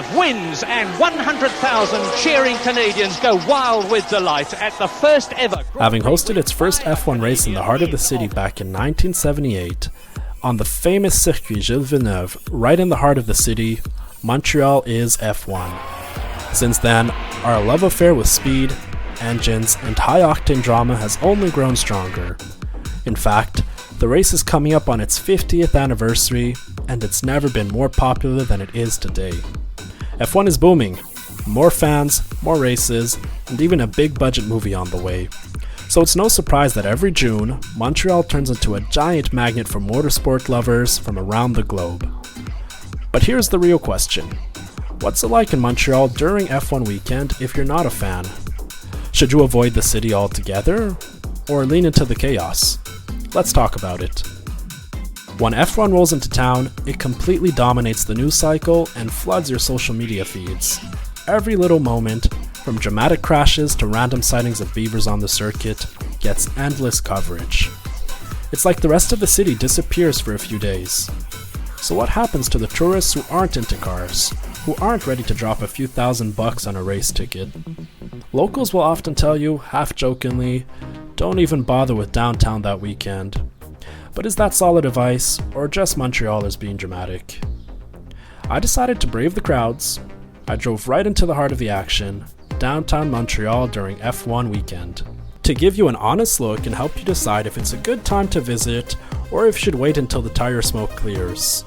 Villeneuve wins, and 100,000 cheering Canadians go wild with delight at the first ever. Having hosted its first F1 race in the heart of the city back in 1978, on the famous Circuit Gilles Villeneuve, right in the heart of the city, Montreal is F1. Since then, our love affair with speed, engines, and high-octane drama has only grown stronger. In fact, the race is coming up on its 50th anniversary, and it's never been more popular than it is today. F1 is booming. More fans, more races, and even a big budget movie on the way. So it's no surprise that every June, Montreal turns into a giant magnet for motorsport lovers from around the globe. But here's the real question. What's it like in Montreal during F1 weekend if you're not a fan? Should you avoid the city altogether, or lean into the chaos? Let's talk about it. When F1 rolls into town, it completely dominates the news cycle and floods your social media feeds. Every little moment, from dramatic crashes to random sightings of beavers on the circuit, gets endless coverage. It's like the rest of the city disappears for a few days. So what happens to the tourists who aren't into cars, who aren't ready to drop a few $1,000s on a race ticket? Locals will often tell you, half-jokingly, don't even bother with downtown that weekend. But is that solid advice, or just Montrealers being dramatic? I decided to brave the crowds. I drove right into the heart of the action, downtown Montreal during F1 weekend, to give you an honest look and help you decide if it's a good time to visit or if you should wait until the tire smoke clears.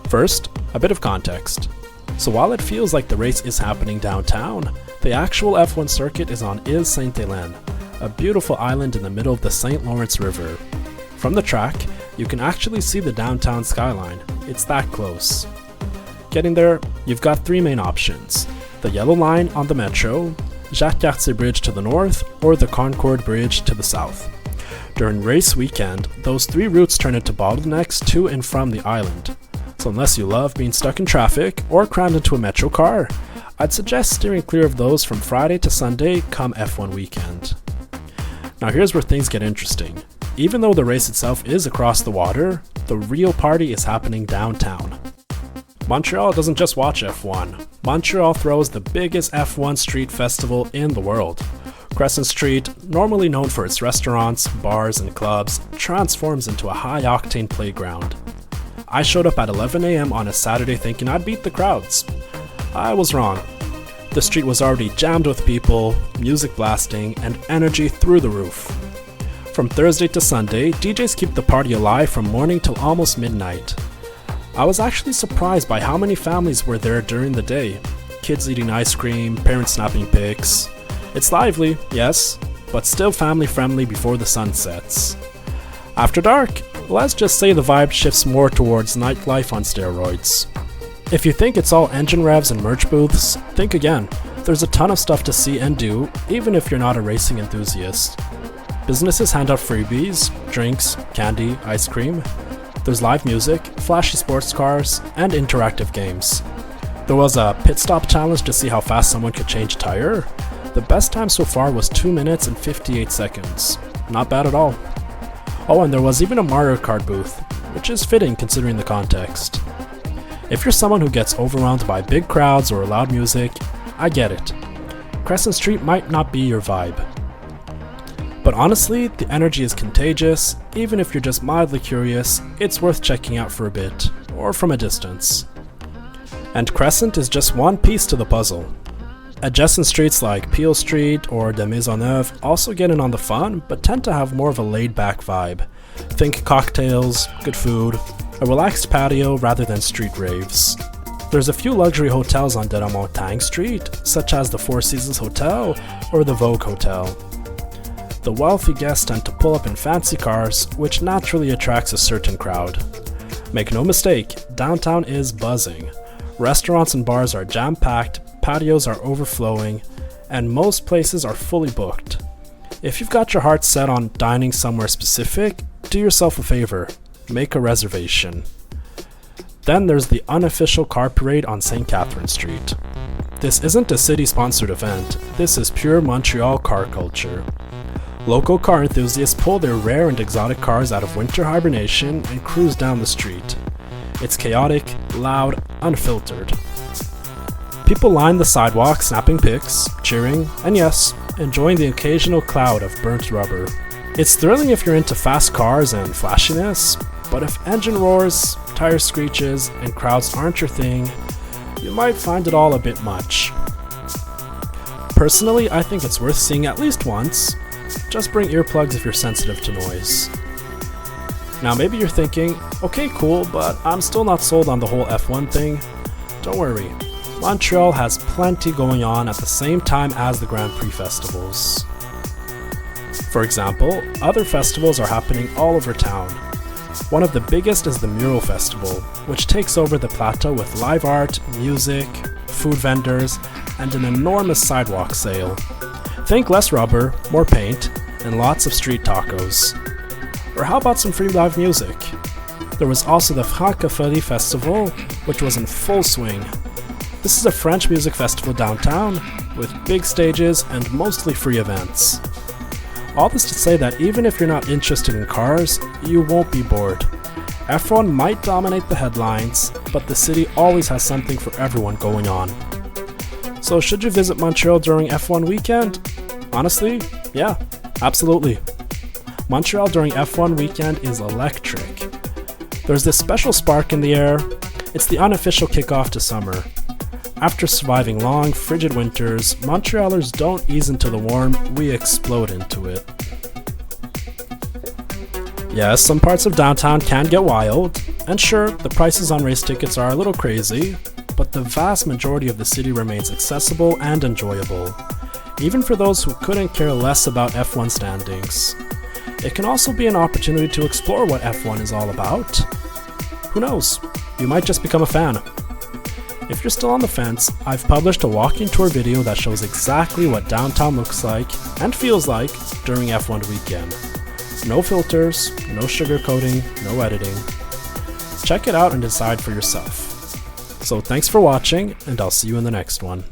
First, a bit of context. So while it feels like the race is happening downtown, the actual F1 circuit is on Île Sainte-Hélène, a beautiful island in the middle of the St. Lawrence River. From the track, you can actually see the downtown skyline. It's that close. Getting there, you've got three main options: the Yellow Line on the Metro, Jacques-Cartier Bridge to the north, or the Concorde Bridge to the south. During race weekend, those three routes turn into bottlenecks to and from the island. So unless you love being stuck in traffic or crammed into a metro car, I'd suggest steering clear of those from Friday to Sunday come F1 weekend. Now here's where things get interesting. Even though the race itself is across the water, the real party is happening downtown. Montreal doesn't just watch F1. Montreal throws the biggest F1 street festival in the world. Crescent Street, normally known for its restaurants, bars, and clubs, transforms into a high-octane playground. I showed up at 11 a.m. on a Saturday thinking I'd beat the crowds. I was wrong. The street was already jammed with people, music blasting, and energy through the roof. From Thursday to Sunday, DJs keep the party alive from morning till almost midnight. I was actually surprised by how many families were there during the day. Kids eating ice cream, parents snapping pics. It's lively, yes, but still family friendly before the sun sets. After dark, let's just say the vibe shifts more towards nightlife on steroids. If you think it's all engine revs and merch booths, think again. There's a ton of stuff to see and do, even if you're not a racing enthusiast. Businesses hand out freebies, drinks, candy, ice cream. There's live music, flashy sports cars, and interactive games. There was a pit stop challenge to see how fast someone could change a tire. The best time so far was 2 minutes and 58 seconds. Not bad at all. Oh, and there was even a Mario Kart booth, which is fitting considering the context. If you're someone who gets overwhelmed by big crowds or loud music, I get it. Crescent Street might not be your vibe. But honestly, the energy is contagious. Even if you're just mildly curious, it's worth checking out for a bit, or from a distance. And Crescent is just one piece to the puzzle. Adjacent streets like Peel Street or de Maisonneuve also get in on the fun, but tend to have more of a laid-back vibe. Think cocktails, good food, a relaxed patio rather than street raves. There's a few luxury hotels on de la Montagne Street, such as the Four Seasons Hotel or the Vogue Hotel. The wealthy guests tend to pull up in fancy cars, which naturally attracts a certain crowd. Make no mistake, downtown is buzzing. Restaurants and bars are jam-packed, patios are overflowing, and most places are fully booked. If you've got your heart set on dining somewhere specific, do yourself a favor, make a reservation. Then there's the unofficial car parade on St. Catherine Street. This isn't a city-sponsored event, this is pure Montreal car culture. Local car enthusiasts pull their rare and exotic cars out of winter hibernation and cruise down the street. It's chaotic, loud, unfiltered. People line the sidewalk snapping pics, cheering, and yes, enjoying the occasional cloud of burnt rubber. It's thrilling if you're into fast cars and flashiness, but if engine roars, tire screeches, and crowds aren't your thing, you might find it all a bit much. Personally, I think it's worth seeing at least once. Just bring earplugs if you're sensitive to noise. Now maybe you're thinking, okay cool, but I'm still not sold on the whole F1 thing. Don't worry, Montreal has plenty going on at the same time as the Grand Prix festivals. For example, other festivals are happening all over town. One of the biggest is the Mural Festival, which takes over the plateau with live art, music, food vendors, and an enormous sidewalk sale. Think less rubber, more paint, and lots of street tacos. Or how about some free live music? There was also the Francophonie Festival, which was in full swing. This is a French music festival downtown, with big stages and mostly free events. All this to say that even if you're not interested in cars, you won't be bored. F1 might dominate the headlines, but the city always has something for everyone going on. So should you visit Montreal during F1 weekend? Honestly, yeah, absolutely. Montreal during F1 weekend is electric. There's this special spark in the air. It's the unofficial kickoff to summer. After surviving long, frigid winters, Montrealers don't ease into the warm, we explode into it. Yes, some parts of downtown can get wild, and sure, the prices on race tickets are a little crazy, but the vast majority of the city remains accessible and enjoyable, even for those who couldn't care less about F1 standings. It can also be an opportunity to explore what F1 is all about. Who knows, you might just become a fan. If you're still on the fence, I've published a walking tour video that shows exactly what downtown looks like and feels like during F1 weekend. No filters, no sugarcoating, no editing. Check it out and decide for yourself. So thanks for watching, and I'll see you in the next one.